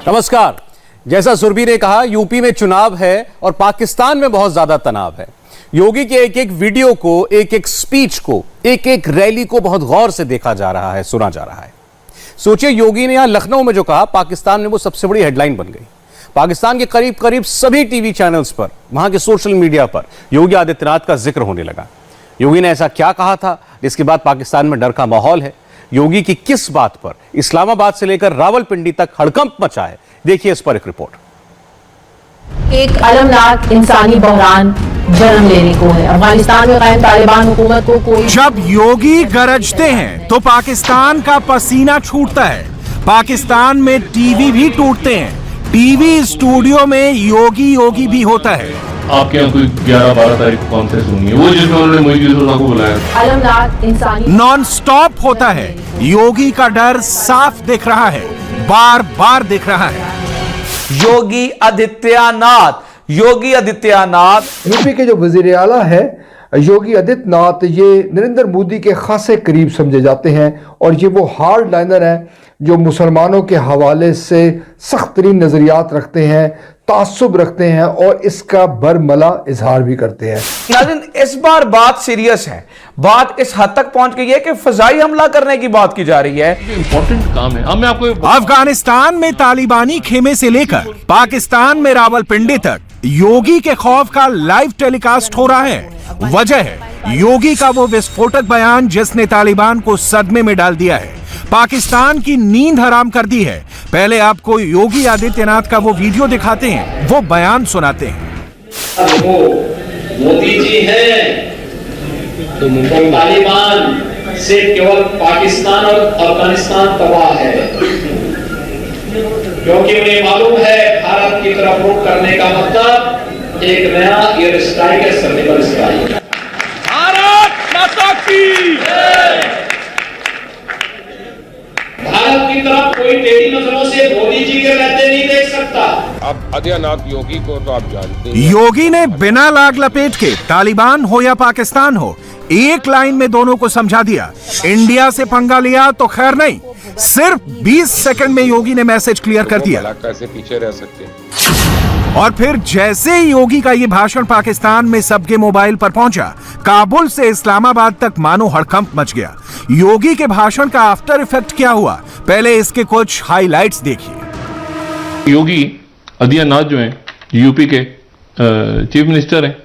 नमस्कार। जैसा सुरभि ने कहा, यूपी में चुनाव है और पाकिस्तान में बहुत ज्यादा तनाव है। योगी के एक एक वीडियो को, एक एक स्पीच को, एक एक रैली को बहुत गौर से देखा जा रहा है, सुना जा रहा है। सोचिए, योगी ने यहां लखनऊ में जो कहा, पाकिस्तान में वो सबसे बड़ी हेडलाइन बन गई। पाकिस्तान के करीब करीब सभी टीवी चैनल्स पर, वहां के सोशल मीडिया पर योगी आदित्यनाथ का जिक्र होने लगा। योगी ने ऐसा क्या कहा था जिसके बाद पाकिस्तान में डर का माहौल है? योगी की किस बात पर इस्लामाबाद से लेकर रावलपिंडी तक हड़कंप मचा है? देखिए इस पर एक रिपोर्ट। एक अलमनाक इंसानी बहरान जन्म लेने को है। अफगानिस्तान में कायम तालिबान हुकूमत को कोई जब योगी गरजते हैं तो पाकिस्तान का पसीना छूटता है। पाकिस्तान में टीवी भी टूटते हैं। टीवी स्टूडियो में योगी योगी भी होता है। आपके यहाँ कोई 11-12 तारीख को कॉन्फ्रेंस होनी है, वो जिसमें उन्होंने मोईनुद्दीन को बुलाया। अलमनाक इंसानी नॉन स्टॉप होता है। योगी का डर साफ दिख रहा है, बार बार दिख रहा है। योगी आदित्यनाथ यूपी के जो वजीर आला है योगी आदित्यनाथ, ये नरेंद्र मोदी के खासे करीब समझे जाते हैं और ये वो हार्ड लाइनर है जो मुसलमानों के हवाले से सख्त तरीन नजरियात रखते हैं, तासुब रखते हैं और इसका बरमला इजहार भी करते हैं। नाज़रीन, इस बार बात सीरियस है। बात इस हद तक पहुंच गई है कि फजाई हमला करने की बात की जा रही है। इंपॉर्टेंट काम है। अब मैं आपको अफगानिस्तान में तालिबानी खेमे से लेकर पाकिस्तान में रावलपिंडी तक योगी के खौफ का लाइव टेलीकास्ट हो रहा है। वजह है योगी का वो विस्फोटक बयान जिसने तालिबान को सदमे में डाल दिया है, पाकिस्तान की नींद हराम कर दी है। पहले आपको योगी आदित्यनाथ का वो वीडियो दिखाते हैं, वो बयान सुनाते हैं। वो मोदी जी हैं तो तालिबान से केवल पाकिस्तान और अफगानिस्तान तबाह है, क्योंकि उन्हें मालूम है भारत की तरफ रुख करने का मतलब एक नया एयर स्ट्राइक है, सर्जिकल स्ट्राइक। भारत माता की भारत की तरफ कोई टेढ़ी नजरों से मोदी जी के रहते नहीं देख सकता। अब आदित्यनाथ योगी को तो आप जानते हैं। योगी ने बिना लाग लपेट के, तालिबान हो या पाकिस्तान हो, एक लाइन में दोनों को समझा दिया। इंडिया से पंगा लिया तो खैर नहीं, सिर्फ 20 सेकंड में योगी ने मैसेज क्लियर कर दिया। कैसे पीछे रह सकते हैं? और फिर जैसे ही योगी का ये भाषण पाकिस्तान में सबके मोबाइल पर पहुंचा, काबुल से इस्लामाबाद तक मानो हड़कंप मच गया। योगी के भाषण का आफ्टर इफेक्ट क्या हुआ, पहले इसके कुछ हाइलाइट्स देखिए। योगी आदित्यनाथ जो हैं, यूपी के चीफ मिनिस्टर हैं,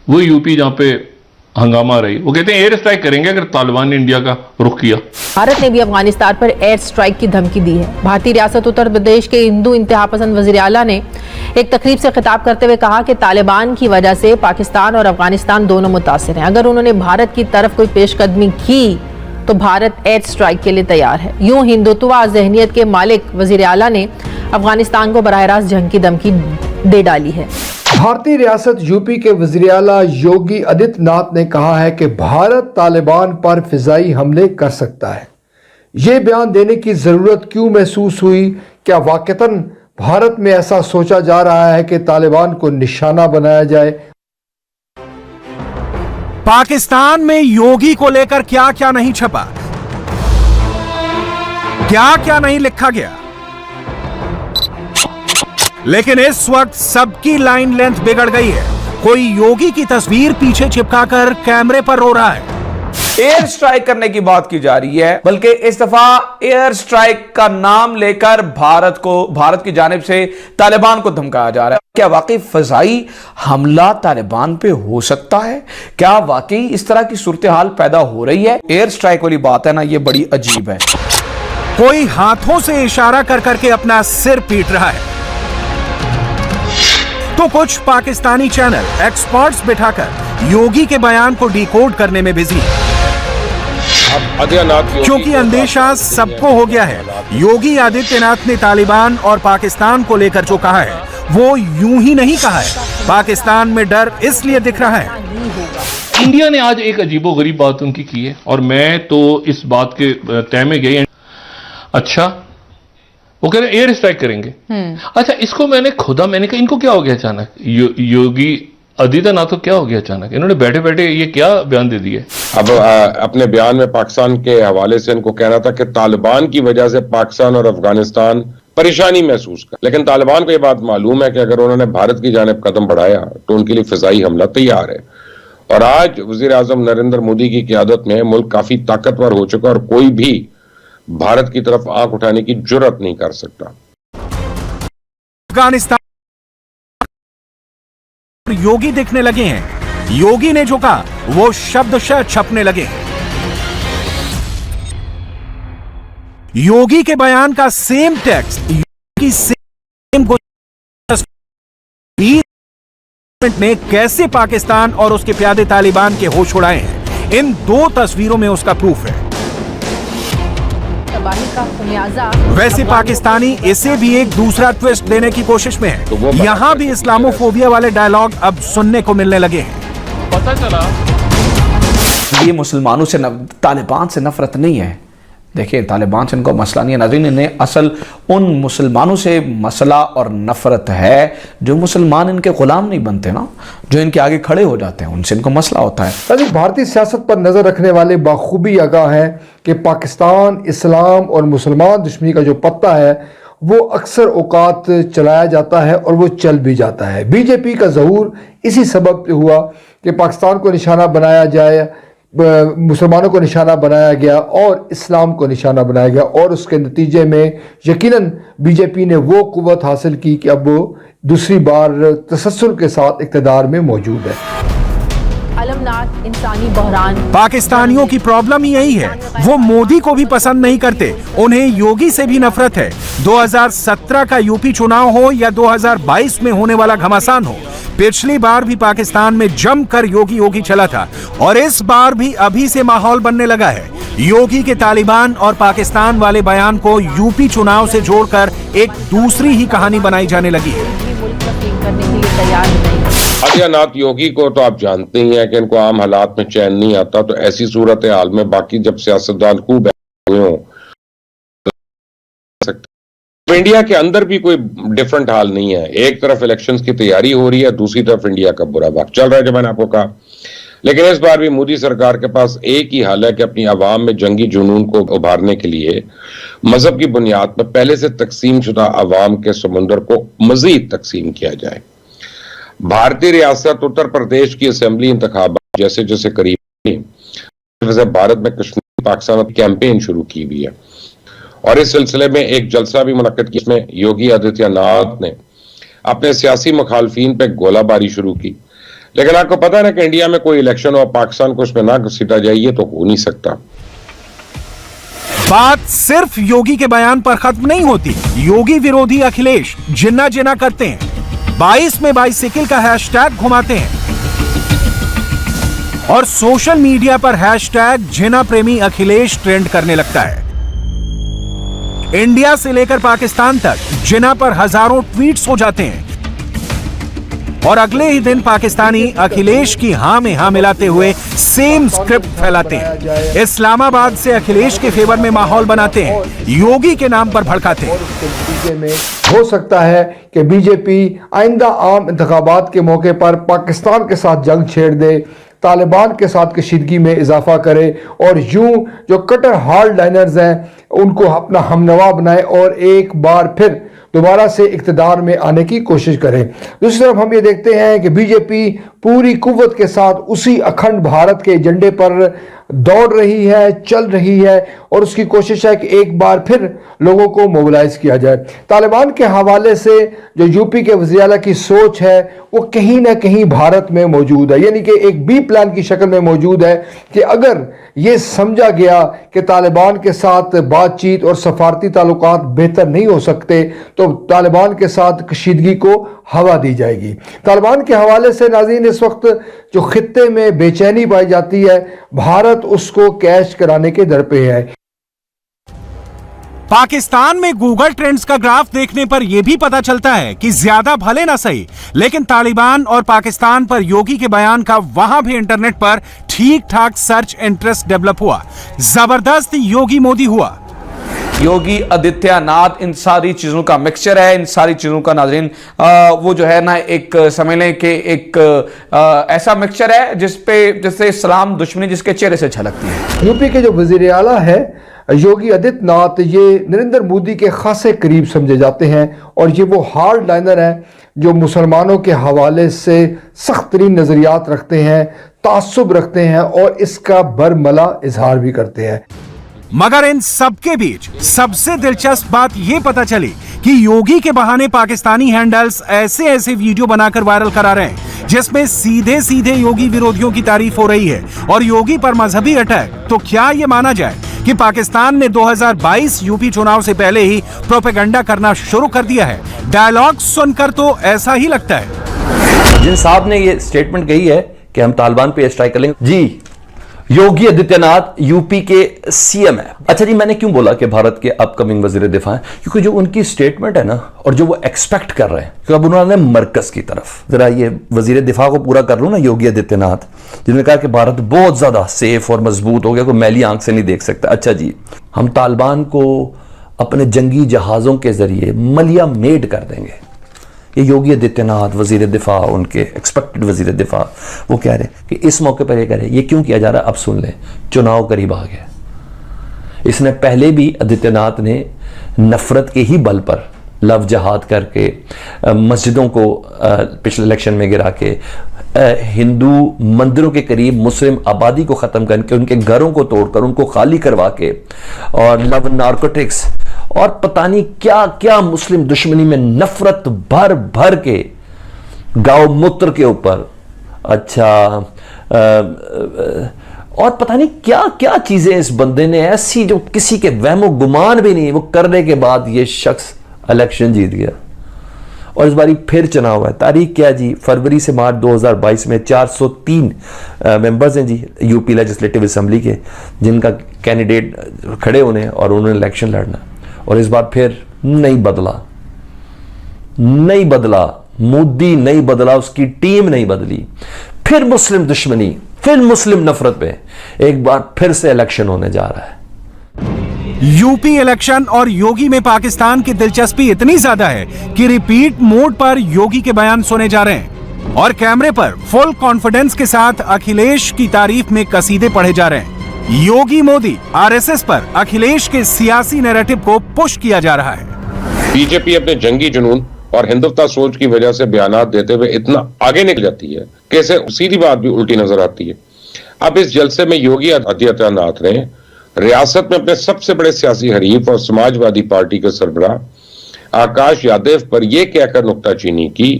वो यूपी जहाँ पे हंगामा रही, वो कहते हैं एयर स्ट्राइक करेंगे अगर तालिबान ने इंडिया का रुख किया। भारत ने भी अफगानिस्तान पर एयर स्ट्राइक की धमकी दी है। भारतीय रियासत उत्तर प्रदेश के हिंदू इंतहा पसंद वजीर आला ने एक तकरीब से खिताब करते हुए कहा कि तालिबान की वजह से पाकिस्तान और अफगानिस्तान दोनों मुतासिर हैं। अगर उन्होंने भारत की तरफ कोई पेशकदमी की तो भारत एयर स्ट्राइक के लिए तैयार है। यूं हिंदुत्व जहनियत के मालिक वजीर आला ने अफगानिस्तान को बराह रास्त जंग की धमकी दे डाली है। भारतीय रियासत यूपी के वजीर आला योगी आदित्यनाथ ने कहा है कि भारत तालिबान पर फिजाई हमले कर सकता है। ये बयान देने की जरूरत क्यों महसूस हुई? क्या वाकईतन भारत में ऐसा सोचा जा रहा है कि तालिबान को निशाना बनाया जाए? पाकिस्तान में योगी को लेकर क्या क्या नहीं छपा, क्या क्या नहीं लिखा गया, लेकिन इस वक्त सबकी लाइन लेंथ बिगड़ गई है। कोई योगी की तस्वीर पीछे चिपकाकर कैमरे पर रो रहा है। एयर स्ट्राइक करने की बात की जा रही है, बल्कि इस दफा एयर स्ट्राइक का नाम लेकर भारत की जानिब से तालिबान को धमकाया जा रहा है। क्या वाकई फजाई हमला तालिबान पे हो सकता है? क्या वाकई इस तरह की सूरत हाल पैदा हो रही है? एयर स्ट्राइक वाली बात है ना, ये बड़ी अजीब है। कोई हाथों से इशारा कर करके अपना सिर पीट रहा है, तो कुछ पाकिस्तानी चैनल एक्सपर्ट्स बिठाकर योगी के बयान को डिकोड करने में बिजी है। क्योंकि अंदेशा सबको हो गया है, योगी आदित्यनाथ ने तालिबान और पाकिस्तान को लेकर जो कहा है वो यूं ही नहीं कहा है। पाकिस्तान में डर इसलिए दिख रहा है। इंडिया ने आज एक अजीबोगरीब बात उनकी की है और मैं तो इस बात के तय में गई। अच्छा, वो कह रहे एयर स्ट्राइक करेंगे। अच्छा, इसको मैंने कहा इनको क्या हो गया अचानक? योगी आदित्यनाथ को क्या हो गया अचानक? इन्होंने बैठे बैठे ये क्या बयान दे दिए? अब अपने बयान में पाकिस्तान के हवाले से इनको कहना था कि तालिबान की वजह से पाकिस्तान और अफगानिस्तान परेशानी महसूस कर। लेकिन तालिबान को यह बात मालूम है कि अगर उन्होंने भारत की जानिब कदम बढ़ाया तो उनके लिए फिजाई हमला तैयार है। और आज वजीर आजम नरेंद्र मोदी की क़यादत में मुल्क काफी ताकतवर हो चुका और कोई भी भारत की तरफ आंख उठाने की जुर्रत नहीं कर सकता। अफगानिस्तान योगी दिखने लगे हैं। योगी ने जो कहा वो शब्दशः छपने लगे हैं। योगी के बयान का सेम टेक्स्ट, योगी सेम ने कैसे पाकिस्तान और उसके प्यादे तालिबान के होश उड़ाए हैं, इन दो तस्वीरों में उसका प्रूफ है। वैसे पाकिस्तानी इसे भी एक दूसरा ट्विस्ट देने की कोशिश में है। यहां भी इस्लामोफोबिया वाले डायलॉग अब सुनने को मिलने लगे हैं। पता चला ये मुसलमानों से तालिबान से नफरत नहीं है। देखिए, तालिबान से इनको मसला नहीं है नाज़रीन, इन्हें असल उन मुसलमानों से मसला और नफरत है जो मुसलमान इनके गुलाम नहीं बनते ना, जो इनके आगे खड़े हो जाते हैं, उनसे इनको मसला होता है। भारतीय सियासत पर नज़र रखने वाले बाखूबी आगाह हैं कि पाकिस्तान इस्लाम और मुसलमान दुश्मनी का जो पत्ता है वो अक्सर औकात चलाया जाता है और वो चल भी जाता है। बीजेपी का ज़हूर इसी सबब से हुआ कि पाकिस्तान को निशाना बनाया जाए, मुसलमानों को निशाना बनाया गया और इस्लाम को निशाना बनाया गया, और उसके नतीजे में यकीनन बीजेपी ने वो कुव्वत हासिल की कि अब वो दूसरी बार तसस्सुल के साथ इक़्तिदार में मौजूद है। अलमनाक इंसानी बहरान। पाकिस्तानियों की प्रॉब्लम ही यही है, वो मोदी को भी पसंद नहीं करते, उन्हें योगी से भी नफरत है। 2017 का यूपी चुनाव हो या 2022 में होने वाला घमासान हो, पिछली बार भी पाकिस्तान में जमकर योगी योगी चला था और इस बार भी अभी से माहौल बनने लगा है। योगी के तालिबान और पाकिस्तान वाले बयान को यूपी चुनाव से जोड़कर एक दूसरी ही कहानी बनाई जाने लगी है। आदित्यनाथ योगी को तो आप जानते ही हैं कि इनको आम हालात में चैन नहीं आता, तो ऐसी सूरत हाल में बाकी जब सियासतदान खूब हुए हों, इंडिया के अंदर भी कोई डिफरेंट हाल नहीं है। एक तरफ इलेक्शंस की तैयारी हो रही है, दूसरी तरफ इंडिया का बुरा वक्त चल रहा है, जो मैंने आपको कहा। लेकिन इस बार भी मोदी सरकार के पास एक ही हाल है कि अपनी आवाम में जंगी जुनून को उभारने के लिए मजहब की बुनियाद पर पहले से तकसीम शुदा आवाम के समुंदर को मजीद तकसीम किया जाए। भारतीय रियासत उत्तर प्रदेश की असेंबली इंतखाबात जैसे जैसे करीब, भारत में कश्मीर पाकिस्तान कैंपेन शुरू की हुई है और इस सिलसिले में एक जलसा भी मुनक्किद किया, जिसमें योगी आदित्यनाथ ने अपने सियासी मुखालफीन पे गोलाबारी शुरू की। लेकिन आपको पता है ना कि इंडिया में कोई इलेक्शन हो, पाकिस्तान को उसमें ना घसीटा जाए, ये तो हो नहीं सकता। बात सिर्फ योगी के बयान पर खत्म नहीं होती। योगी विरोधी अखिलेश जिन्ना जिन्ना करते हैं, 22 में बाइसिकल का हैशटैग घुमाते हैं और सोशल मीडिया पर हैशटैग जिन्ना प्रेमी अखिलेश ट्रेंड करने लगता है। इंडिया से लेकर पाकिस्तान तक जिन्ना पर हजारों ट्वीट्स हो जाते हैं और अगले ही दिन पाकिस्तानी अखिलेश की हां में हां मिलाते हुए सेम स्क्रिप्ट फैलाते हैं। इस्लामाबाद से अखिलेश के फेवर में माहौल बनाते हैं, योगी के नाम पर भड़काते हैं। नतीजे में हो सकता है कि बीजेपी आइंदा आम इंतखाबात के मौके पर पाकिस्तान के साथ जंग छेड़ दे, तालिबान के साथ कशीदगी में इजाफा करे और यूं जो कटर हार्ड लाइनर्स हैं उनको अपना हमनवा बनाए और एक बार फिर दोबारा से इक़्तिदार में आने की कोशिश करें। दूसरी तरफ हम ये देखते हैं कि बीजेपी पूरी कुव्वत के साथ उसी अखंड भारत के एजेंडे पर दौड़ रही है, चल रही है और उसकी कोशिश है कि एक बार फिर लोगों को मोबिलाइज किया जाए। तालिबान के हवाले से जो यूपी के वज़ीर आला की सोच है वो कहीं ना कहीं भारत में मौजूद है, यानी कि एक बी प्लान की शक्ल में मौजूद है कि अगर ये समझा गया कि तालिबान के साथ बातचीत और सफारती ताल्लुकात बेहतर नहीं हो सकते तो तालिबान के साथ कशीदगी को हवा दी जाएगी। तालिबान के हवाले से नाज़रीन इस वक्त जो खित्ते में बेचैनी पाई जाती है, भारत उसको कैश कराने के दर पे है। पाकिस्तान में गूगल ट्रेंड्स का ग्राफ देखने पर यह भी पता चलता है कि ज्यादा भले ना सही, लेकिन तालिबान और पाकिस्तान पर योगी के बयान का वहां भी इंटरनेट पर ठीक ठाक सर्च इंटरेस्ट डेवलप हुआ। जबरदस्त योगी मोदी हुआ। योगी आदित्यनाथ इन सारी चीजों का मिक्सचर है। इन सारी चीजों का नाज़रीन वो जो है ना एक समझ लें कि एक ऐसा मिक्सचर है जिससे इस्लाम दुश्मनी जिसके चेहरे से झलकती है। यूपी के जो वजीर आला है योगी आदित्यनाथ, ये नरेंद्र मोदी के खासे करीब समझे जाते हैं और ये वो हार्ड लाइनर हैं जो मुसलमानों के हवाले से सख्त तरीन नज़रियात रखते हैं, तासुब रखते हैं और इसका बरमला इजहार भी करते हैं। मगर इन सबके बीच सबसे दिलचस्प बात यह पता चली कि योगी के बहाने पाकिस्तानी हैंडल्स ऐसे वीडियो बनाकर वायरल करा रहे हैं जिसमें सीधे सीधे योगी विरोधियों की तारीफ हो रही है और योगी पर मजहबी अटैक। तो क्या यह माना जाए कि पाकिस्तान ने 2022 यूपी चुनाव से पहले ही प्रोपेगेंडा करना शुरू कर दिया है? डायलॉग सुनकर तो ऐसा ही लगता है। जिन साहब ने ये स्टेटमेंट कही है कि हम तालिबान पे स्ट्राइक करेंगे, जी योगी आदित्यनाथ यूपी के सीएम है। अच्छा जी, मैंने क्यों बोला कि भारत के अपकमिंग वजीर दिफा हैं? क्योंकि जो उनकी स्टेटमेंट है ना और जो वो एक्सपेक्ट कर रहे हैं कि अब उन्होंने मरकज की तरफ जरा ये वजीर दिफा को पूरा कर लूं ना, योगी आदित्यनाथ जिन्होंने कहा कि भारत बहुत ज्यादा सेफ और मजबूत हो गया, कोई मैली आंख से नहीं देख सकता। अच्छा जी, हम तालिबान को अपने जंगी जहाजों के जरिए मलिया मेड कर देंगे। ये योगी आदित्यनाथ वजीर दिफा, उनके एक्सपेक्टेड वजीर दिफा, वो कह रहे कि इस मौके पर ये कह रहे, ये क्यों किया जा रहा है? अब सुन लें, चुनाव करीब आ गया। इसने पहले भी आदित्यनाथ ने नफरत के ही बल पर लव जहाद करके मस्जिदों को पिछले इलेक्शन में गिरा के, हिंदू मंदिरों के करीब मुस्लिम आबादी को खत्म करके, उनके घरों को तोड़कर उनको खाली करवा के, और लव नार्कोटिक्स और पता नहीं क्या क्या मुस्लिम दुश्मनी में नफरत भर भर के गौमूत्र के ऊपर, अच्छा और पता नहीं क्या क्या चीजें इस बंदे ने ऐसी जो किसी के वहमो गुमान भी नहीं, वो करने के बाद ये शख्स इलेक्शन जीत गया और इस बारी फिर चुनाव है। तारीख क्या जी? फरवरी से मार्च 2022 में 403 मेंबर्स हैं जी यूपी लेजिस्लेटिव असेंबली के, जिनका कैंडिडेट खड़े होने और उन्होंने इलेक्शन लड़ना। और इस बार फिर नहीं बदला, मोदी नहीं बदला, उसकी टीम नहीं बदली, फिर मुस्लिम दुश्मनी, फिर मुस्लिम नफरत पे एक बार फिर से इलेक्शन होने जा रहा है। यूपी इलेक्शन और योगी में पाकिस्तान की दिलचस्पी इतनी ज्यादा है कि रिपीट मोड पर योगी के बयान सुने जा रहे हैं और कैमरे पर फुल कॉन्फिडेंस के साथ अखिलेश की तारीफ में कसीदे पढ़े जा रहे हैं। योगी मोदी आरएसएस पर अखिलेश के सियासी नैरेटिव को पुश किया जा रहा है। बीजेपी अपने जंगी जुनून और हिंदुत्व सोच की वजह से बयानात देते हुए इतना आगे निकल जाती है कि इसे सीधी बात भी उल्टी नजर आती है। अब इस जलसे में योगी आदित्यनाथ ने रियासत में अपने सबसे बड़े सियासी हरीफ और समाजवादी पार्टी के सरबराह आकाश यादव पर यह कहकर नुक्ताचीनी की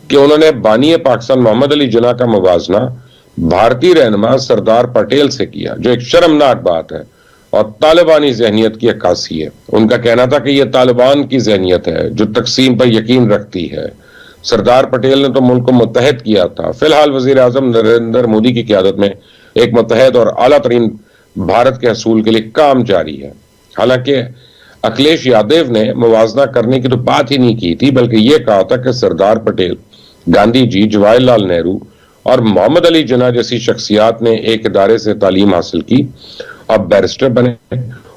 कि उन्होंने बानी पाकिस्तान मोहम्मद अली जिन्ना का मुवाजना भारतीय रहनुमा सरदार पटेल से किया, जो एक शर्मनाक बात है और तालिबानी जहनियत की अक्कासी है। उनका कहना था कि यह तालिबान की जहनियत है जो तकसीम पर यकीन रखती है। सरदार पटेल ने तो मुल्क को मुत्तहद किया था। फिलहाल वजीर आजम नरेंद्र मोदी की क़यादत में एक मुत्तहद और आला तरीन भारत के हसूल के लिए काम जारी है। हालांकि अखिलेश यादव ने मुवाजना करने की तो बात ही नहीं की थी, बल्कि यह कहा था कि सरदार पटेल, गांधी जी, जवाहरलाल नेहरू और मोहम्मद अली जिन्ना जैसी शख्सियात ने एक इदारे से तालीम हासिल की और बैरिस्टर बने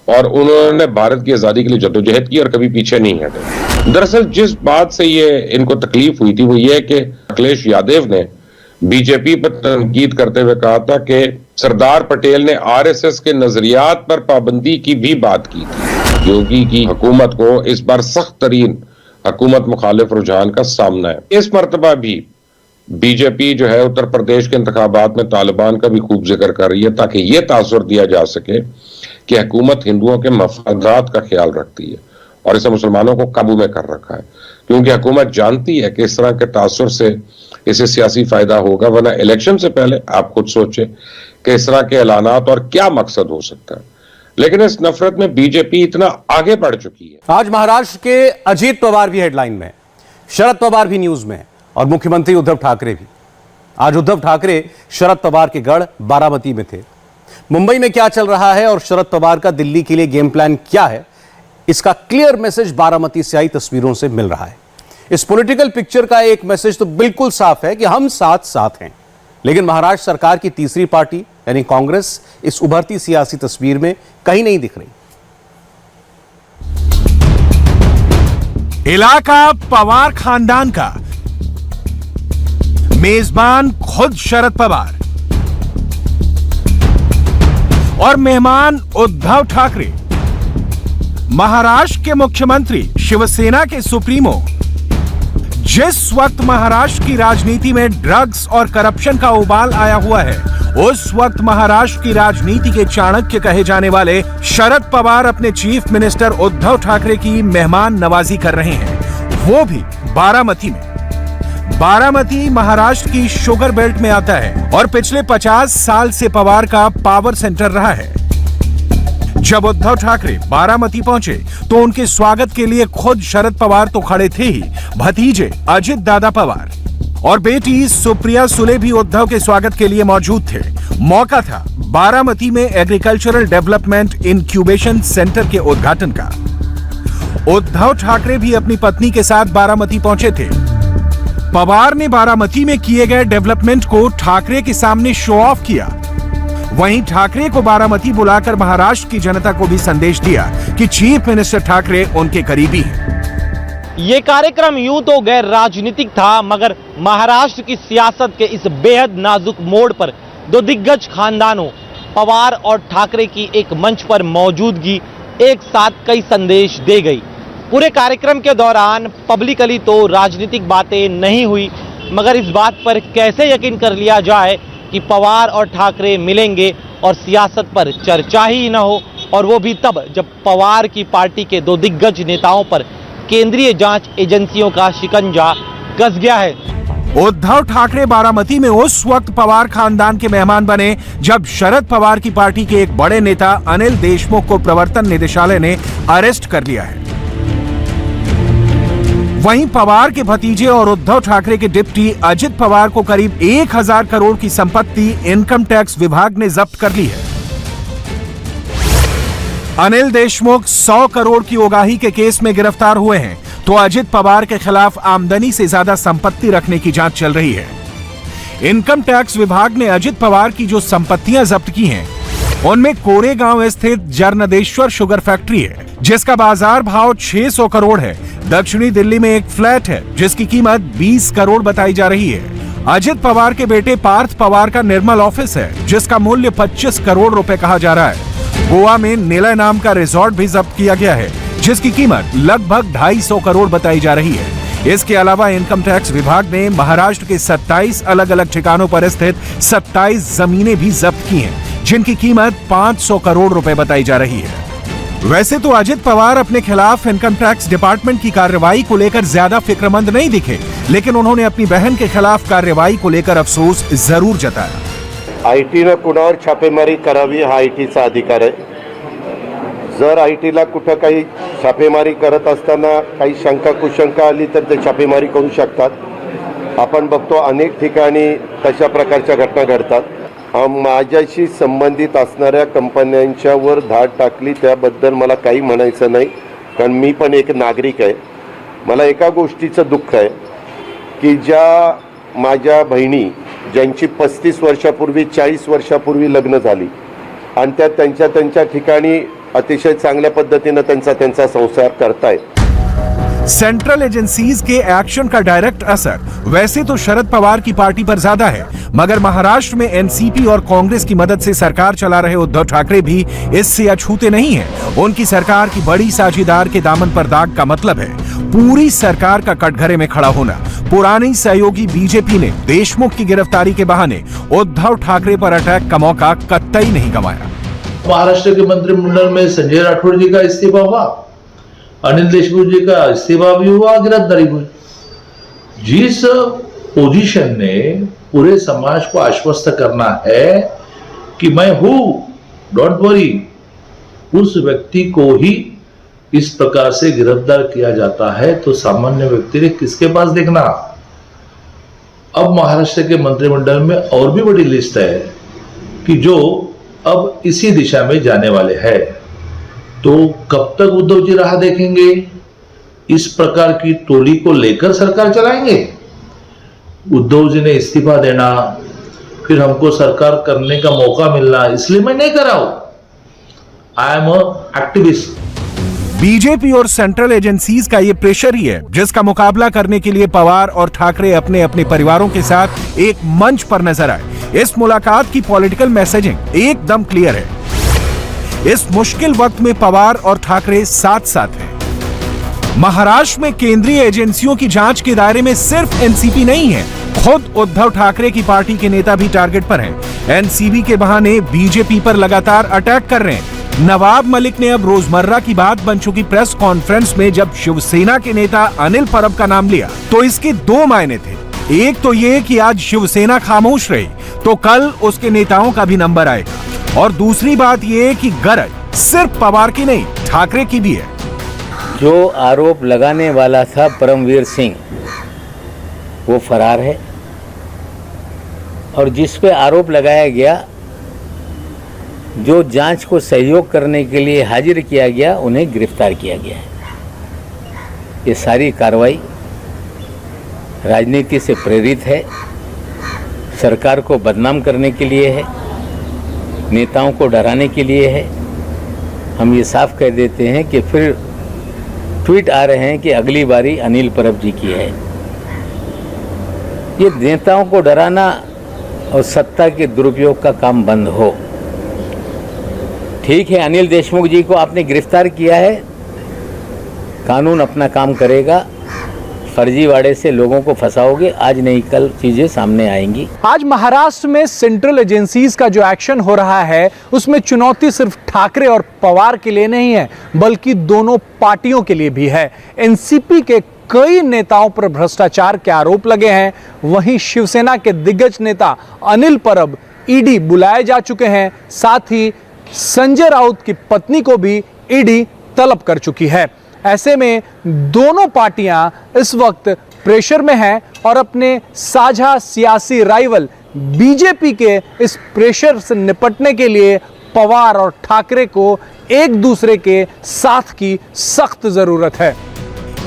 और उन्होंने भारत की आजादी के लिए जद्दोजहद की और कभी पीछे नहीं हटे। दरअसल जिस बात से ये इनको तकलीफ हुई थी वो ये कि अखिलेश यादव ने बीजेपी पर तनकीद करते हुए कहा था कि सरदार पटेल ने आरएसएस के नजरियात पर पाबंदी की भी बात की थी। योगी की हुकूमत को इस बार सख्त तरीन हुकूमत मुखालिफ रुझान का सामना है। इस मरतबा भी बीजेपी जो है उत्तर प्रदेश के इंतखाबात में तालिबान का भी खूब जिक्र कर रही है ताकि यह तासुर दिया जा सके कि हुकूमत हिंदुओं के मफादात का ख्याल रखती है और इसे मुसलमानों को काबू में कर रखा है, क्योंकि हुकूमत जानती है कि इस तरह के तासुर से इसे सियासी फायदा होगा। वरना इलेक्शन से पहले आप खुद सोचे कि इस तरह के ऐलानात और क्या मकसद हो सकता है। लेकिन इस नफरत में बीजेपी इतना आगे बढ़ चुकी है। आज महाराष्ट्र के अजीत पवार भी हेडलाइन में, शरद पवार भी न्यूज में और मुख्यमंत्री उद्धव ठाकरे भी। आज उद्धव ठाकरे शरद पवार के गढ़ बारामती में थे। मुंबई में क्या चल रहा है और शरद पवार का दिल्ली के लिए गेम प्लान क्या है, इसका क्लियर मैसेज बारामती से आई तस्वीरों से मिल रहा है। इस पॉलिटिकल पिक्चर का एक मैसेज तो बिल्कुल साफ है कि हम साथ साथ हैं, लेकिन महाराष्ट्र सरकार की तीसरी पार्टी यानी कांग्रेस इस उभरती सियासी तस्वीर में कहीं नहीं दिख रही। इलाका पवार खानदान का, मेजबान खुद शरद पवार और मेहमान उद्धव ठाकरे। महाराष्ट्र के मुख्यमंत्री, शिवसेना के सुप्रीमो। जिस वक्त महाराष्ट्र की राजनीति में ड्रग्स और करप्शन का उबाल आया हुआ है, उस वक्त महाराष्ट्र की राजनीति के चाणक्य कहे जाने वाले शरद पवार अपने चीफ मिनिस्टर उद्धव ठाकरे की मेहमान नवाजी कर रहे हैं, वो भी बारामती में। बारामती महाराष्ट्र की शुगर बेल्ट में आता है और पिछले 50 साल से पवार का पावर सेंटर रहा है। जब उद्धव ठाकरे बारामती पहुंचे तो उनके स्वागत के लिए खुद शरद पवार तो खड़े थे ही, भतीजे अजित दादा पवार और बेटी सुप्रिया सुले भी उद्धव के स्वागत के लिए मौजूद थे। मौका था बारामती में एग्रीकल्चरल डेवलपमेंट इंक्यूबेशन सेंटर के उद्घाटन का। उद्धव ठाकरे भी अपनी पत्नी के साथ बारामती पहुंचे थे। पवार ने बारामती में किए गए डेवलपमेंट को ठाकरे के सामने शो ऑफ किया। वहीं ठाकरे को बारामती बुलाकर महाराष्ट्र की जनता को भी संदेश दिया कि चीफ मिनिस्टर ठाकरे उनके करीबी हैं। ये कार्यक्रम यूं तो गैर राजनीतिक था, मगर महाराष्ट्र की सियासत के इस बेहद नाजुक मोड़ पर दो दिग्गज खानदानों पवार और ठाकरे की एक मंच पर मौजूदगी एक साथ कई संदेश दे गई। पूरे कार्यक्रम के दौरान पब्लिकली तो राजनीतिक बातें नहीं हुई, मगर इस बात पर कैसे यकीन कर लिया जाए कि पवार और ठाकरे मिलेंगे और सियासत पर चर्चा ही न हो, और वो भी तब जब पवार की पार्टी के दो दिग्गज नेताओं पर केंद्रीय जांच एजेंसियों का शिकंजा कस गया है। उद्धव ठाकरे बारामती में उस वक्त पवार खानदान के मेहमान बने जब शरद पवार की पार्टी के एक बड़े नेता अनिल देशमुख को प्रवर्तन निदेशालय ने अरेस्ट कर लिया है। वहीं पवार के भतीजे और उद्धव ठाकरे के डिप्टी अजित पवार को करीब 1000 करोड़ की संपत्ति इनकम टैक्स विभाग ने जब्त कर ली है। अनिल देशमुख 100 करोड़ की उगाही के केस में गिरफ्तार हुए हैं, तो अजित पवार के खिलाफ आमदनी से ज्यादा संपत्ति रखने की जांच चल रही है। इनकम टैक्स विभाग ने अजित पवार की जो संपत्तियां जब्त की हैं, उनमें कोरेगांव स्थित जरनदेश्वर शुगर फैक्ट्री है, जिसका बाजार भाव 600 करोड़ है। दक्षिणी दिल्ली में एक फ्लैट है जिसकी कीमत 20 करोड़ बताई जा रही है। अजित पवार के बेटे पार्थ पवार का निर्मल ऑफिस है, जिसका मूल्य 25 करोड़ रुपए कहा जा रहा है। गोवा में निलय नाम का रिजॉर्ट भी जब्त किया गया है, जिसकी कीमत लगभग 250 करोड़ बताई जा रही है। इसके अलावा इनकम टैक्स विभाग ने महाराष्ट्र के 27 अलग अलग ठिकानों पर स्थित 27 जमीनें भी जब्त की हैं, जिनकी कीमत 500 करोड़ रुपए बताई जा रही है। वैसे तो अजित पवार अपने खिलाफ इनकम टैक्स डिपार्टमेंट की कार्रवाई को लेकर ज्यादा फिक्रमंद नहीं दिखे, लेकिन उन्होंने अपनी बहन के खिलाफ कार्रवाई को लेकर अफसोस जरूर जताया। आयटीनं कुणावर छापेमारी करावी हा आयटीचा अधिकार आहे। जर आयटीला कुठं काही छापेमारी करत असताना काही शंका कुशंका आली तर ते छापेमारी करू शकतात। आपण बघतो अनेक ठिकाणी तशा प्रकारच्या घटना घडतात। माझ्याशी संबंधित असणाऱ्या कंपन्यांच्यावर धाड टाकली त्याबद्दल मला काही म्हणायचं नाही, कारण मी पण एक नागरिक आहे। मला एका गोष्टीचं दुःख आहे की ज्या माझ्या बहिणी ज्यांची 35 वर्षापूर्वी 40 वर्षापूर्वी लग्न झाली आणि त्या त्यांच्या ठिकाणी अतिशय चांगल्या पद्धतीने त्यांचा संसार करतायत। सेंट्रल एजेंसीज के एक्शन का डायरेक्ट असर वैसे तो शरद पवार की पार्टी पर ज्यादा है, मगर महाराष्ट्र में एनसीपी और कांग्रेस की मदद से सरकार चला रहे उद्धव ठाकरे भी इससे अछूते नहीं हैं। उनकी सरकार की बड़ी साझेदार के दामन पर दाग का मतलब है पूरी सरकार का कटघरे में खड़ा होना। पुरानी सहयोगी बीजेपी ने देशमुख की गिरफ्तारी के बहाने उद्धव ठाकरे पर अटैक का मौका कतई नहीं गंवाया। महाराष्ट्र के मंत्रिमंडल में संजय राठौड़ जी का इस्तीफा हुआ, अनिल देशमुख जी का इस्तीफा भी हुआ, गिरफ्तारी हुई। जिस पोजीशन ने पूरे समाज को आश्वस्त करना है कि मैं हूं, डोंट वरी, उस व्यक्ति को ही इस प्रकार से गिरफ्तार किया जाता है तो सामान्य व्यक्ति ने किसके पास देखना। अब महाराष्ट्र के मंत्रिमंडल में और भी बड़ी लिस्ट है कि जो अब इसी दिशा में जाने वाले हैं। तो कब तक उद्धव जी राह देखेंगे? इस प्रकार की टोली को लेकर सरकार चलाएंगे? उद्धव जी ने इस्तीफा देना, फिर हमको सरकार करने का मौका मिलना, इसलिए मैं नहीं कर रहा हूं। I am a activist. BJP और सेंट्रल एजेंसीज का ये प्रेशर ही है जिसका मुकाबला करने के लिए पवार और ठाकरे अपने अपने परिवारों के साथ एक मंच पर नजर आए। इस मुलाकात की पॉलिटिकल मैसेजिंग एकदम क्लियर है। इस मुश्किल वक्त में पवार और ठाकरे साथ साथ हैं। महाराष्ट्र में केंद्रीय एजेंसियों की जांच के दायरे में सिर्फ एनसीपी नहीं है, खुद उद्धव ठाकरे की पार्टी के नेता भी टारगेट पर हैं। एनसीबी के बहाने बीजेपी पर लगातार अटैक कर रहे हैं। नवाब मलिक ने अब रोजमर्रा की बात बन चुकी प्रेस कॉन्फ्रेंस में जब शिवसेना के नेता अनिल परब का नाम लिया तो इसके दो मायने थे। एक तो ये कि आज शिवसेना खामोश रही तो कल उसके नेताओं का भी नंबर आएगा, और दूसरी बात ये कि गरज सिर्फ पवार की नहीं ठाकरे की भी है। जो आरोप लगाने वाला था परमवीर सिंह वो फरार है, और जिस पे आरोप लगाया गया, जो जांच को सहयोग करने के लिए हाजिर किया गया, उन्हें गिरफ्तार किया गया है। ये सारी कार्रवाई राजनीति से प्रेरित है, सरकार को बदनाम करने के लिए है, नेताओं को डराने के लिए है। हम ये साफ कह देते हैं कि फिर ट्वीट आ रहे हैं कि अगली बारी अनिल परब जी की है। ये नेताओं को डराना और सत्ता के दुरुपयोग का काम बंद हो। ठीक है, अनिल देशमुख जी को आपने गिरफ्तार किया है, कानून अपना काम करेगा। फर्जीवाड़े से लोगों को फंसाओगे, आज नहीं कल चीजें सामने आएंगी। आज महाराष्ट्र में सेंट्रल एजेंसीज का जो एक्शन हो रहा है उसमें चुनौती सिर्फ ठाकरे और पवार के लिए नहीं है, बल्कि दोनों पार्टियों के लिए भी है। एनसीपी के कई नेताओं पर भ्रष्टाचार के आरोप लगे हैं, वहीं शिवसेना के दिग्गज नेता अनिल परब ईडी बुलाए जा चुके हैं। साथ ही संजय राउत की पत्नी को भी ईडी तलब कर चुकी है। ऐसे में दोनों पार्टियां इस वक्त प्रेशर में हैं और अपने साझा सियासी राइवल बीजेपी के इस प्रेशर से निपटने के लिए पवार और ठाकरे को एक दूसरे के साथ की सख्त जरूरत है।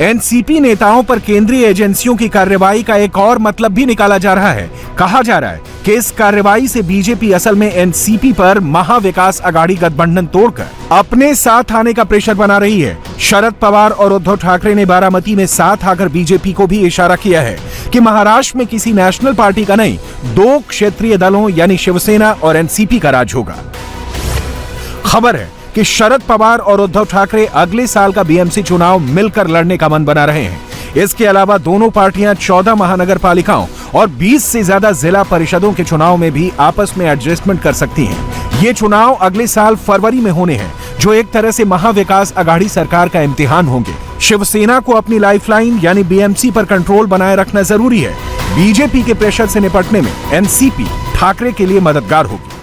एनसीपी नेताओं पर केंद्रीय एजेंसियों की कार्रवाई का एक और मतलब भी निकाला जा रहा है। कहा जा रहा है कि इस कार्रवाई से बीजेपी असल में एनसीपी पर महाविकास अघाड़ी गठबंधन तोड़कर अपने साथ आने का प्रेशर बना रही है। शरद पवार और उद्धव ठाकरे ने बारामती में साथ आकर बीजेपी को भी इशारा किया है कि महाराष्ट्र में किसी नेशनल पार्टी का नहीं, दो क्षेत्रीय दलों यानी शिवसेना और एनसीपी का राज होगा। खबर है कि शरद पवार और उद्धव ठाकरे अगले साल का बीएमसी चुनाव मिलकर लड़ने का मन बना रहे हैं। इसके अलावा दोनों पार्टियां 14 महानगर पालिकाओं और 20 से ज्यादा जिला परिषदों के चुनाव में भी आपस में एडजस्टमेंट कर सकती हैं। ये चुनाव अगले साल फरवरी में होने हैं, जो एक तरह से महाविकास अघाड़ी सरकार का इम्तिहान होंगे। शिवसेना को अपनी लाइफलाइन यानी बीएमसी पर कंट्रोल बनाए रखना जरूरी है। बीजेपी के प्रेशर से निपटने में एनसीपी ठाकरे के लिए मददगार होगी।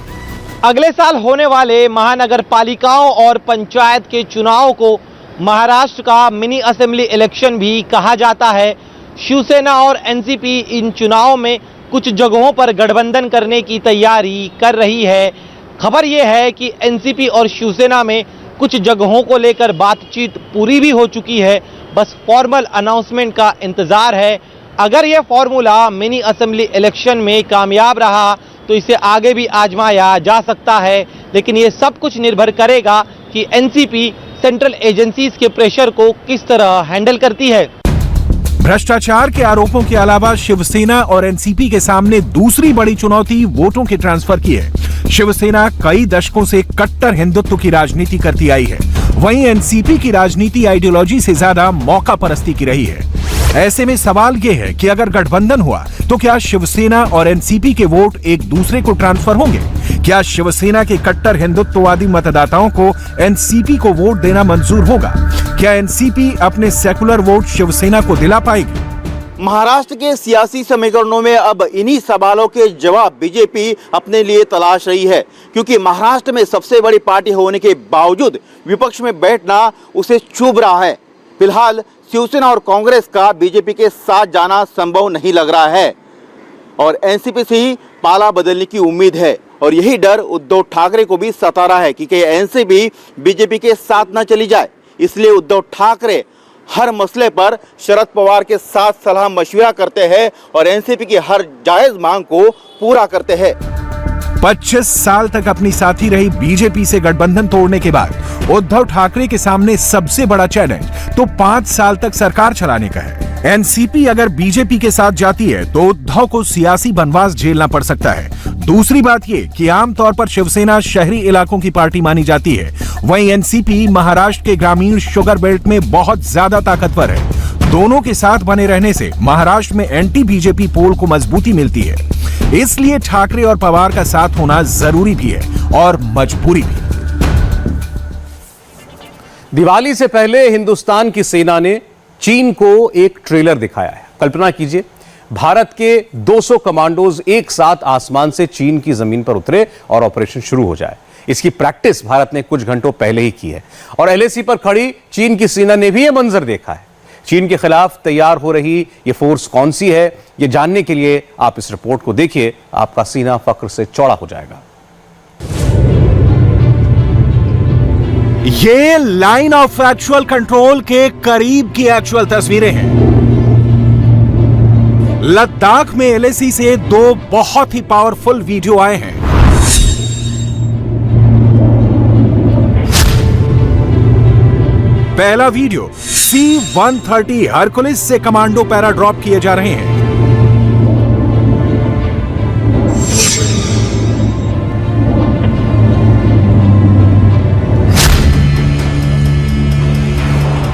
अगले साल होने वाले महानगर पालिकाओं और पंचायत के चुनाव को महाराष्ट्र का मिनी असेंबली इलेक्शन भी कहा जाता है। शिवसेना और एनसीपी इन चुनावों में कुछ जगहों पर गठबंधन करने की तैयारी कर रही है। खबर यह है कि एनसीपी और शिवसेना में कुछ जगहों को लेकर बातचीत पूरी भी हो चुकी है, बस फॉर्मल अनाउंसमेंट का इंतजार है। अगर यह फॉर्मूला मिनी असेंबली इलेक्शन में कामयाब रहा तो इसे आगे भी आजमाया जा सकता है, लेकिन ये सब कुछ निर्भर करेगा कि एनसीपी सेंट्रल एजेंसीज के प्रेशर को किस तरह हैंडल करती है। भ्रष्टाचार के आरोपों के अलावा शिवसेना और एनसीपी के सामने दूसरी बड़ी चुनौती वोटों के ट्रांसफर की है। शिवसेना कई दशकों से कट्टर हिंदुत्व की राजनीति करती आई है, वहीं एनसीपी की राजनीति आइडियोलॉजी से ज्यादा मौका परस्ती की रही है। ऐसे में सवाल यह है कि अगर गठबंधन हुआ तो क्या शिवसेना और एनसीपी के वोट एक दूसरे को ट्रांसफर होंगे? क्या शिवसेना के कट्टर हिंदुत्ववादी मतदाताओं को एनसीपी को वोट देना मंजूर होगा? क्या एनसीपी अपने सेकुलर वोट शिवसेना को दिला पाएगी? महाराष्ट्र के सियासी समीकरणों में अब इन्हीं सवालों के जवाब बीजेपी अपने लिए तलाश रही है, क्योंकि महाराष्ट्र में सबसे बड़ी पार्टी होने के बावजूद विपक्ष में बैठना उसे चुभ रहा है। फिलहाल शिवसेना और कांग्रेस का बीजेपी के साथ जाना संभव नहीं लग रहा है और एनसीपी से ही पाला बदलने की उम्मीद है। और यही डर उद्धव ठाकरे को भी सता रहा है कि एनसीपी बीजेपी के साथ न चली जाए। इसलिए उद्धव ठाकरे हर मसले पर शरद पवार के साथ सलाह मशविरा करते हैं और एनसीपी की हर जायज मांग को पूरा करते हैं। 25 साल तक अपनी साथी रही बीजेपी से गठबंधन तोड़ने के बाद उद्धव ठाकरे के सामने सबसे बड़ा चैलेंज तो 5 साल तक सरकार चलाने का है। एनसीपी अगर बीजेपी के साथ जाती है तो उद्धव को सियासी वनवास झेलना पड़ सकता है। दूसरी बात ये कि आमतौर पर शिवसेना शहरी इलाकों की पार्टी मानी जाती है, वहीं एनसीपी महाराष्ट्र के ग्रामीण शुगर बेल्ट में बहुत ज्यादा ताकतवर है। दोनों के साथ बने रहने से महाराष्ट्र में एंटी बीजेपी पोल को मजबूती मिलती है। इसलिए ठाकरे और पवार का साथ होना जरूरी भी है और मजबूरी भी। दिवाली से पहले हिंदुस्तान की सेना ने चीन को एक ट्रेलर दिखाया है। कल्पना कीजिए, भारत के 200 कमांडोज एक साथ आसमान से चीन की जमीन पर उतरे और ऑपरेशन शुरू हो जाए। इसकी प्रैक्टिस भारत ने कुछ घंटों पहले ही की है और एलएसी पर खड़ी चीन की सेना ने भी यह मंजर देखा है। चीन के खिलाफ तैयार हो रही ये फोर्स कौन सी है, ये जानने के लिए आप इस रिपोर्ट को देखिए, आपका सीना फख्र से चौड़ा हो जाएगा। ये लाइन ऑफ एक्चुअल कंट्रोल के करीब की एक्चुअल तस्वीरें हैं। लद्दाख में एलएसी से 2 बहुत ही पावरफुल वीडियो आए हैं। पहला वीडियो C-130 हरकुलिस से कमांडो पैरा ड्रॉप किए जा रहे हैं।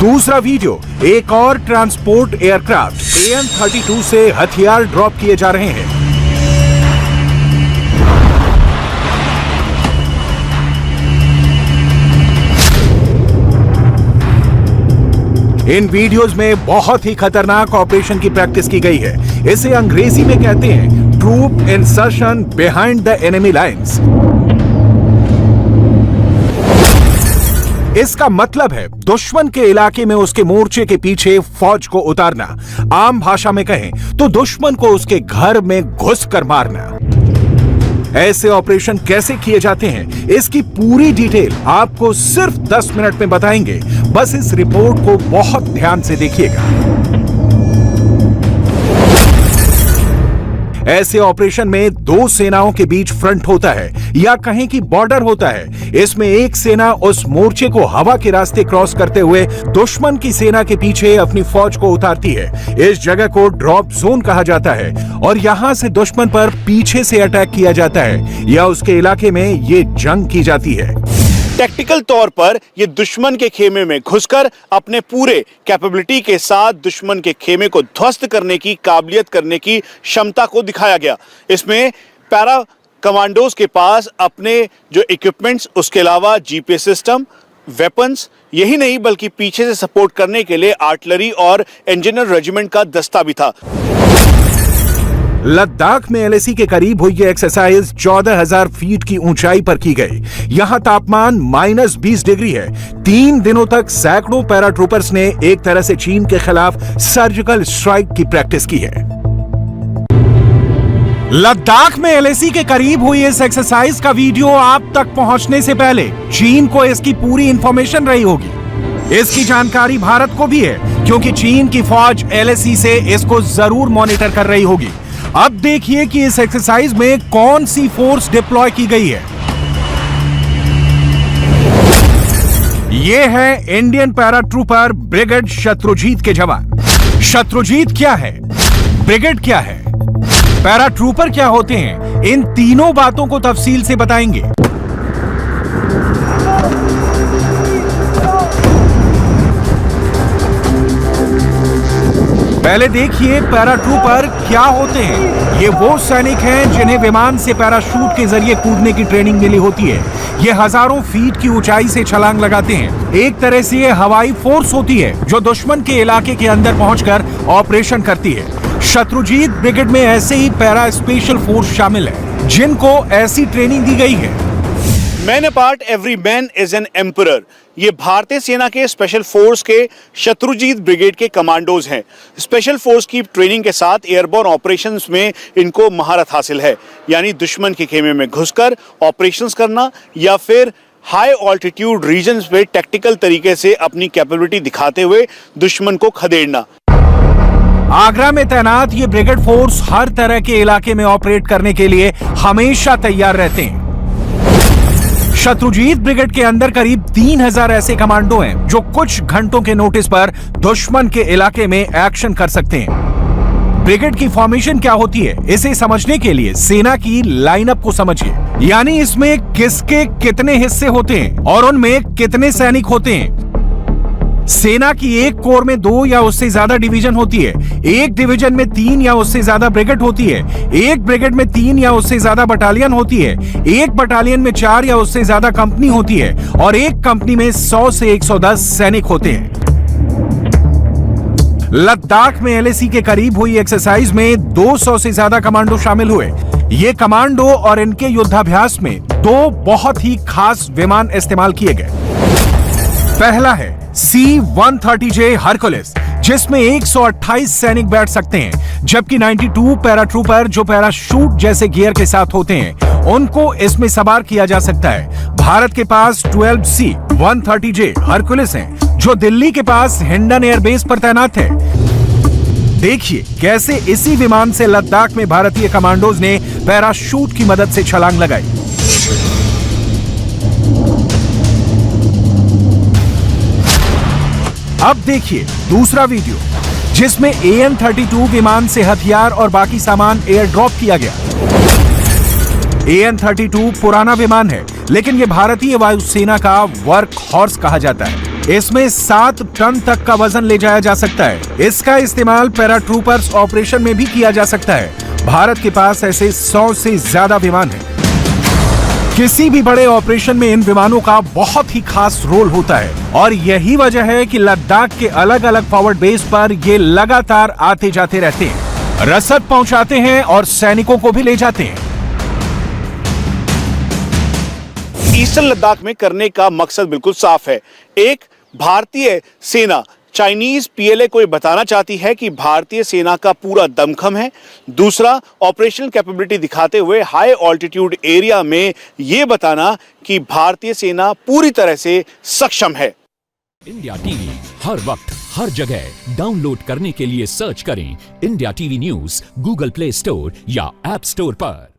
दूसरा वीडियो एक और ट्रांसपोर्ट एयरक्राफ्ट AN-32 से हथियार ड्रॉप किए जा रहे हैं। इन वीडियोस में बहुत ही खतरनाक ऑपरेशन की प्रैक्टिस की गई है। इसे अंग्रेजी में कहते हैं troop insertion behind the enemy lines. इसका मतलब है दुश्मन के इलाके में उसके मोर्चे के पीछे फौज को उतारना। आम भाषा में कहें तो दुश्मन को उसके घर में घुसकर मारना। ऐसे ऑपरेशन कैसे किए जाते हैं, इसकी पूरी डिटेल आपको सिर्फ 10 मिनट में बताएंगे। बस इस रिपोर्ट को बहुत ध्यान से देखिएगा। ऐसे ऑपरेशन में 2 सेनाओं के बीच फ्रंट होता है या कहें कि बॉर्डर होता है। इसमें एक सेना उस मोर्चे को हवा के रास्ते क्रॉस करते हुए दुश्मन की सेना के पीछे अपनी फौज को उतारती है। इस जगह को ड्रॉप जोन कहा जाता है और यहां से दुश्मन पर पीछे से अटैक किया जाता है या उसके इलाके में ये जंग की जाती है। टैक्टिकल तौर पर यह दुश्मन के खेमे में घुसकर अपने पूरे कैपेबिलिटी के साथ दुश्मन के खेमे को ध्वस्त करने की काबिलियत करने की क्षमता को दिखाया गया। इसमें पैरा कमांडोज के पास अपने जो इक्विपमेंट्स, उसके अलावा जीपीएस सिस्टम, वेपन्स, यही नहीं बल्कि पीछे से सपोर्ट करने के लिए आर्टिलरी और इंजीनियर रेजिमेंट का दस्ता भी था। लद्दाख में एलएसी के करीब हुई ये एक्सरसाइज 14,000 फीट की ऊंचाई पर की गई। यहां तापमान -20 डिग्री है। 3 दिनों तक सैकड़ों पैराट्रूपर्स ने एक तरह से चीन के खिलाफ सर्जिकल स्ट्राइक की प्रैक्टिस की है। लद्दाख में एलएसी के करीब हुई इस एक्सरसाइज का वीडियो आप तक पहुंचने से पहले चीन को इसकी पूरी इंफॉर्मेशन रही होगी। इसकी जानकारी भारत को भी है क्योंकि चीन की फौज एलएसी से इसको जरूर मॉनिटर कर रही होगी। अब देखिए कि इस एक्सरसाइज में कौन सी फोर्स डिप्लॉय की गई है। यह है इंडियन पैराट्रूपर ब्रिगेड शत्रुजीत के जवान। शत्रुजीत क्या है, ब्रिगेड क्या है, पैराट्रूपर क्या होते हैं, इन तीनों बातों को तफसील से बताएंगे। पहले देखिए पैराट्रूपर क्या होते हैं। ये वो सैनिक हैं जिन्हें विमान से पैराशूट के जरिए कूदने की ट्रेनिंग मिली होती है। ये हजारों फीट की ऊंचाई से छलांग लगाते हैं। एक तरह से ये हवाई फोर्स होती है जो दुश्मन के इलाके के अंदर पहुंचकर ऑपरेशन करती है। शत्रुजीत ब्रिगेड में ऐसे ही पैरा स्पेशल फोर्स शामिल है जिनको ऐसी ट्रेनिंग दी गई है। Man apart every man is an emperor. ये भारतीय सेना के स्पेशल फोर्स के शत्रुजीत ब्रिगेड के कमांडोज हैं। स्पेशल फोर्स की ट्रेनिंग के साथ एयरबोर्न ऑपरेशंस में इनको महारत हासिल है, यानी दुश्मन के खेमे में घुसकर ऑपरेशंस करना या फिर हाई ऑल्टीट्यूड रीजन्स पे टैक्टिकल तरीके से अपनी कैपेबिलिटी दिखाते हुए दुश्मन को खदेड़ना। आगरा में तैनात ये ब्रिगेड फोर्स हर तरह के इलाके में ऑपरेट करने के लिए हमेशा तैयार रहते हैं। शत्रुजीत ब्रिगेड के अंदर करीब 3000 ऐसे कमांडो हैं जो कुछ घंटों के नोटिस पर दुश्मन के इलाके में एक्शन कर सकते हैं। ब्रिगेड की फॉर्मेशन क्या होती है, इसे समझने के लिए सेना की लाइनअप को समझिए। यानी इसमें किसके कितने हिस्से होते हैं और उनमें कितने सैनिक होते हैं। सेना की एक कोर में 2 या उससे ज्यादा डिवीजन होती है, एक डिवीजन में 3 या उससे ज्यादा ब्रिगेड होती है, एक ब्रिगेड में 3 या उससे ज्यादा बटालियन होती है, एक बटालियन में 4 या उससे ज्यादा कंपनी होती है और एक कंपनी में 100 से 110 सैनिक होते हैं। लद्दाख में एलएसी के करीब हुई एक्सरसाइज में 200 से ज्यादा कमांडो शामिल हुए। ये कमांडो और इनके युद्धाभ्यास में 2 बहुत ही खास विमान इस्तेमाल किए गए। पहला है C-130J हरकुलिस, जिसमें 128 सैनिक बैठ सकते हैं, जबकि 92 पैराट्रूपर जो पैराशूट जैसे गियर के साथ होते हैं उनको इसमें सवार किया जा सकता है। भारत के पास 12 C-130J हरकुलिस हैं, जो दिल्ली के पास हिंडन एयरबेस पर तैनात है। देखिए कैसे इसी विमान से लद्दाख में भारतीय कमांडोज ने पैराशूट की मदद से छलांग लगाई। अब देखिए दूसरा वीडियो, जिसमें AN-32 विमान से हथियार और बाकी सामान एयर ड्रॉप किया गया। AN-32 पुराना विमान है, लेकिन यह भारतीय वायुसेना का वर्क हॉर्स कहा जाता है। इसमें 7 टन तक का वजन ले जाया जा सकता है। इसका इस्तेमाल पैराट्रूपर्स ऑपरेशन में भी किया जा सकता है। भारत के पास ऐसे 100 से ज्यादा विमान हैं। किसी भी बड़े ऑपरेशन में इन विमानों का बहुत ही खास रोल होता है और यही वजह है कि लद्दाख के अलग अलग फॉरवर्ड बेस पर ये लगातार आते जाते रहते हैं, रसद पहुंचाते हैं और सैनिकों को भी ले जाते हैं। ईस्टर्न लद्दाख में करने का मकसद बिल्कुल साफ है। एक, भारतीय सेना चाइनीज PLA को ये बताना चाहती है कि भारतीय सेना का पूरा दमखम है। दूसरा, ऑपरेशनल कैपेबिलिटी दिखाते हुए हाई ऑल्टीट्यूड एरिया में ये बताना कि भारतीय सेना पूरी तरह से सक्षम है। इंडिया टीवी हर वक्त हर जगह डाउनलोड करने के लिए सर्च करें India TV news Google play store या ऐप स्टोर पर।